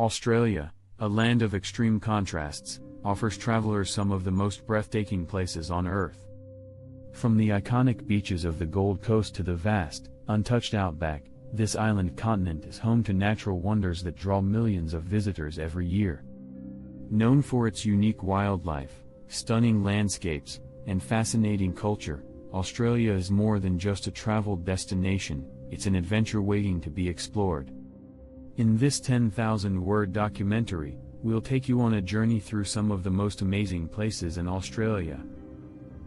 Australia, a land of extreme contrasts, offers travelers some of the most breathtaking places on Earth. From the iconic beaches of the Gold Coast to the vast, untouched Outback, this island continent is home to natural wonders that draw millions of visitors every year. Known for its unique wildlife, stunning landscapes, and fascinating culture, Australia is more than just a travel destination, it's an adventure waiting to be explored. In this 10,000-word documentary, we'll take you on a journey through some of the most amazing places in Australia.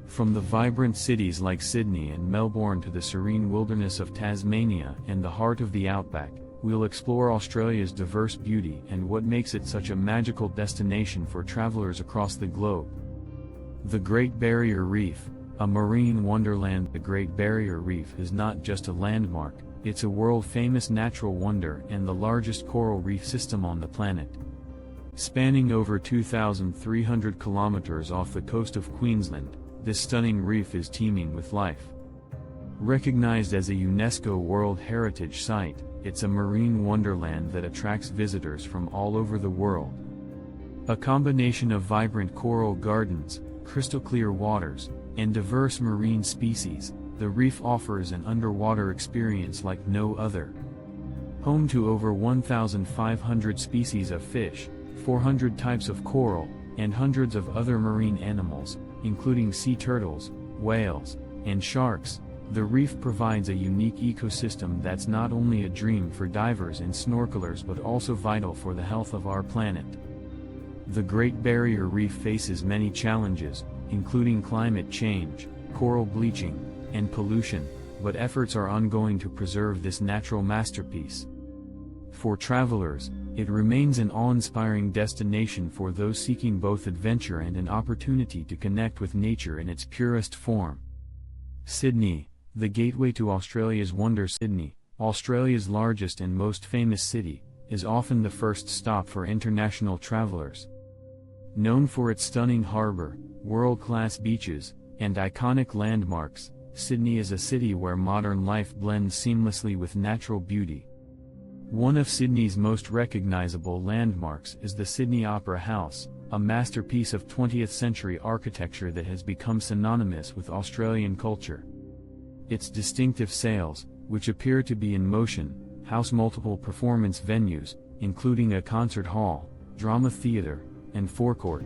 From the vibrant cities like Sydney and Melbourne to the serene wilderness of Tasmania and the heart of the Outback, we'll explore Australia's diverse beauty and what makes it such a magical destination for travelers across the globe. The Great Barrier Reef, a marine wonderland. The Great Barrier Reef is not just a landmark, it's a world-famous natural wonder and the largest coral reef system on the planet. Spanning over 2,300 kilometers off the coast of Queensland, this stunning reef is teeming with life. Recognized as a UNESCO World Heritage Site, it's a marine wonderland that attracts visitors from all over the world. A combination of vibrant coral gardens, crystal-clear waters, and diverse marine species, the reef offers an underwater experience like no other. Home to over 1,500 species of fish, 400 types of coral, and hundreds of other marine animals, including sea turtles, whales, and sharks, the reef provides a unique ecosystem that's not only a dream for divers and snorkelers but also vital for the health of our planet. The Great Barrier Reef faces many challenges, including climate change, coral bleaching, and pollution, but efforts are ongoing to preserve this natural masterpiece. For travelers, it remains an awe-inspiring destination for those seeking both adventure and an opportunity to connect with nature in its purest form. Sydney, the gateway to Australia's wonders. Sydney, Australia's largest and most famous city, is often the first stop for international travelers. Known for its stunning harbour, world-class beaches, and iconic landmarks, Sydney is a city where modern life blends seamlessly with natural beauty. One of Sydney's most recognizable landmarks is the Sydney Opera House, a masterpiece of 20th-century architecture that has become synonymous with Australian culture. Its distinctive sails, which appear to be in motion, house multiple performance venues, including a concert hall, drama theatre, and forecourt.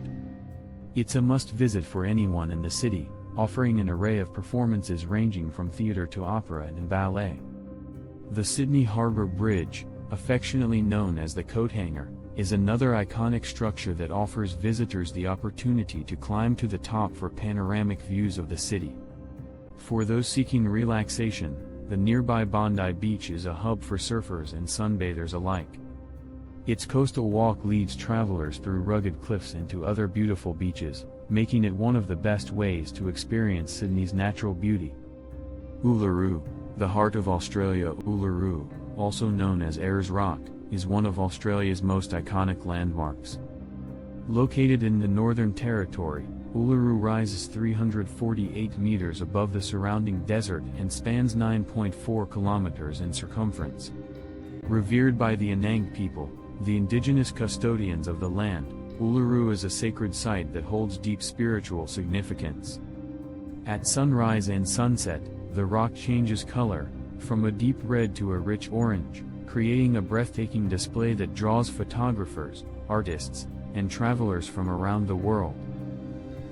It's a must-visit for anyone in the city, offering an array of performances ranging from theatre to opera and ballet. The Sydney Harbour Bridge, affectionately known as the Coat Hanger, is another iconic structure that offers visitors the opportunity to climb to the top for panoramic views of the city. For those seeking relaxation, the nearby Bondi Beach is a hub for surfers and sunbathers alike. Its coastal walk leads travelers through rugged cliffs and to other beautiful beaches, making it one of the best ways to experience Sydney's natural beauty. Uluru, the heart of Australia. Uluru, also known as Ayers Rock, is one of Australia's most iconic landmarks. Located in the Northern Territory, Uluru rises 348 meters above the surrounding desert and spans 9.4 kilometers in circumference. Revered by the Anang people, the indigenous custodians of the land, Uluru is a sacred site that holds deep spiritual significance. At sunrise and sunset, the rock changes color, from a deep red to a rich orange, creating a breathtaking display that draws photographers, artists, and travelers from around the world.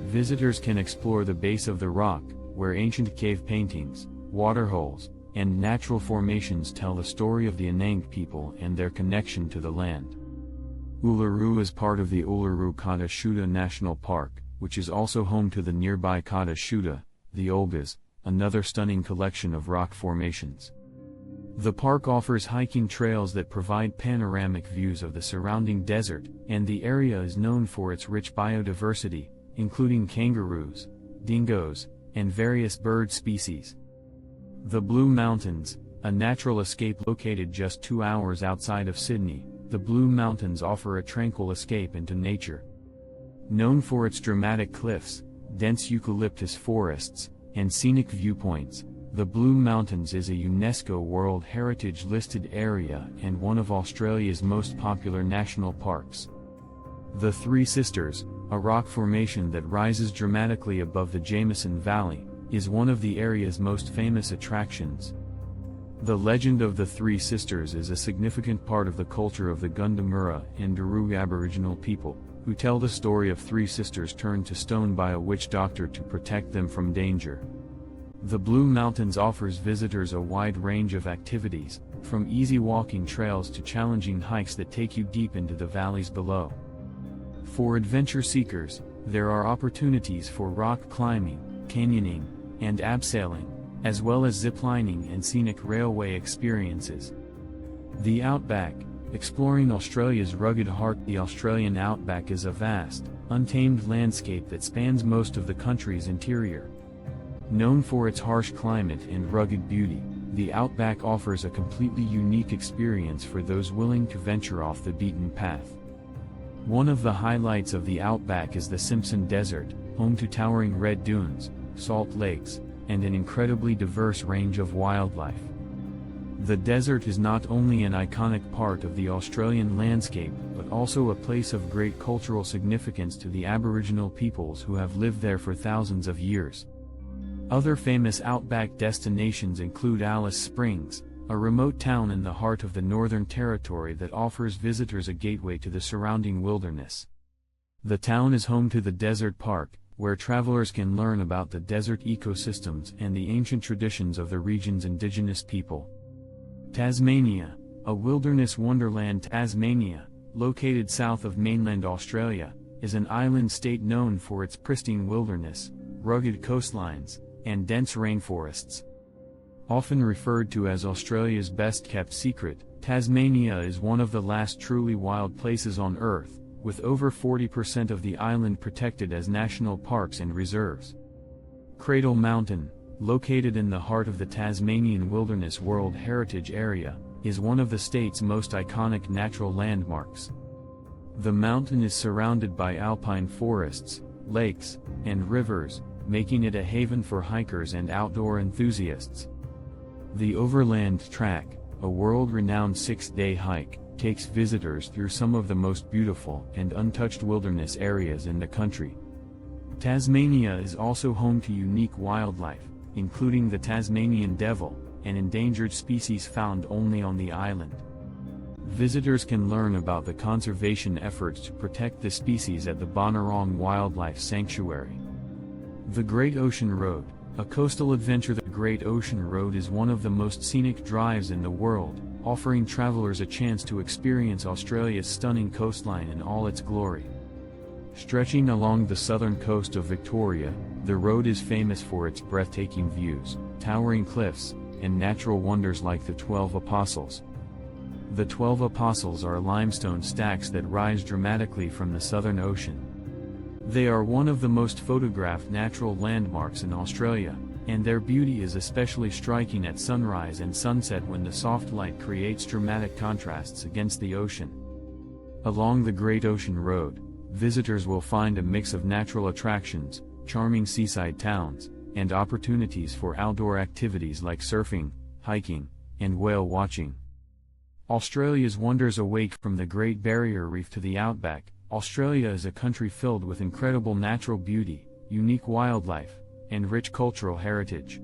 Visitors can explore the base of the rock, where ancient cave paintings, waterholes, and natural formations tell the story of the Anang people and their connection to the land. Uluru is part of the Uluru-Kata Tjuta National Park, which is also home to the nearby Kata Tjuta, the Olgas, another stunning collection of rock formations. The park offers hiking trails that provide panoramic views of the surrounding desert, and the area is known for its rich biodiversity, including kangaroos, dingoes, and various bird species. The Blue Mountains, a natural escape located just 2 hours outside of Sydney, the Blue Mountains offer a tranquil escape into nature. Known for its dramatic cliffs, dense eucalyptus forests, and scenic viewpoints, The Blue Mountains is a UNESCO World Heritage listed area and one of Australia's most popular national parks. The Three Sisters, a rock formation that rises dramatically above the Jameson Valley, is one of the area's most famous attractions. The legend of the Three Sisters is a significant part of the culture of the Gundamura and Daru Aboriginal people, who tell the story of three sisters turned to stone by a witch doctor to protect them from danger. The Blue Mountains offers visitors a wide range of activities, from easy walking trails to challenging hikes that take you deep into the valleys below. For adventure seekers, there are opportunities for rock climbing, canyoning, and abseiling, as well as ziplining and scenic railway experiences. The Outback, exploring Australia's rugged heart. The Australian Outback is a vast, untamed landscape that spans most of the country's interior. Known for its harsh climate and rugged beauty, the Outback offers a completely unique experience for those willing to venture off the beaten path. One of the highlights of the Outback is the Simpson Desert, home to towering red dunes, salt lakes, and an incredibly diverse range of wildlife. The desert is not only an iconic part of the Australian landscape but also a place of great cultural significance to the Aboriginal peoples who have lived there for thousands of years. Other famous Outback destinations include Alice Springs, a remote town in the heart of the Northern Territory that offers visitors a gateway to the surrounding wilderness. The town is home to the Desert Park, where travelers can learn about the desert ecosystems and the ancient traditions of the region's indigenous people. Tasmania, a wilderness wonderland. Tasmania, located south of mainland Australia, is an island state known for its pristine wilderness, rugged coastlines, and dense rainforests. Often referred to as Australia's best-kept secret, Tasmania is one of the last truly wild places on Earth, with over 40% of the island protected as national parks and reserves. Cradle Mountain, located in the heart of the Tasmanian Wilderness World Heritage Area, is one of the state's most iconic natural landmarks. The mountain is surrounded by alpine forests, lakes, and rivers, making it a haven for hikers and outdoor enthusiasts. The Overland Track, a world-renowned 6-day hike, takes visitors through some of the most beautiful and untouched wilderness areas in the country. Tasmania is also home to unique wildlife, including the Tasmanian devil, an endangered species found only on the island. Visitors can learn about the conservation efforts to protect the species at the Bonorong Wildlife Sanctuary. The Great Ocean Road, a coastal adventure. The Great Ocean Road is one of the most scenic drives in the world, offering travelers a chance to experience Australia's stunning coastline in all its glory. Stretching along the southern coast of Victoria, the road is famous for its breathtaking views, towering cliffs, and natural wonders like the 12 Apostles. The 12 Apostles are limestone stacks that rise dramatically from the Southern Ocean. They are one of the most photographed natural landmarks in Australia, and their beauty is especially striking at sunrise and sunset when the soft light creates dramatic contrasts against the ocean. Along the Great Ocean Road, visitors will find a mix of natural attractions, charming seaside towns, and opportunities for outdoor activities like surfing, hiking, and whale watching. Australia's wonders await. From the Great Barrier Reef to the Outback, Australia is a country filled with incredible natural beauty, unique wildlife, and rich cultural heritage.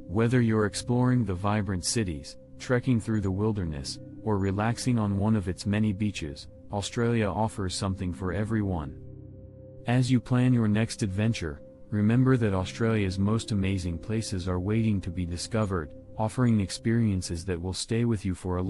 Whether you're exploring the vibrant cities, trekking through the wilderness, or relaxing on one of its many beaches, Australia offers something for everyone. As you plan your next adventure, remember that Australia's most amazing places are waiting to be discovered, offering experiences that will stay with you for a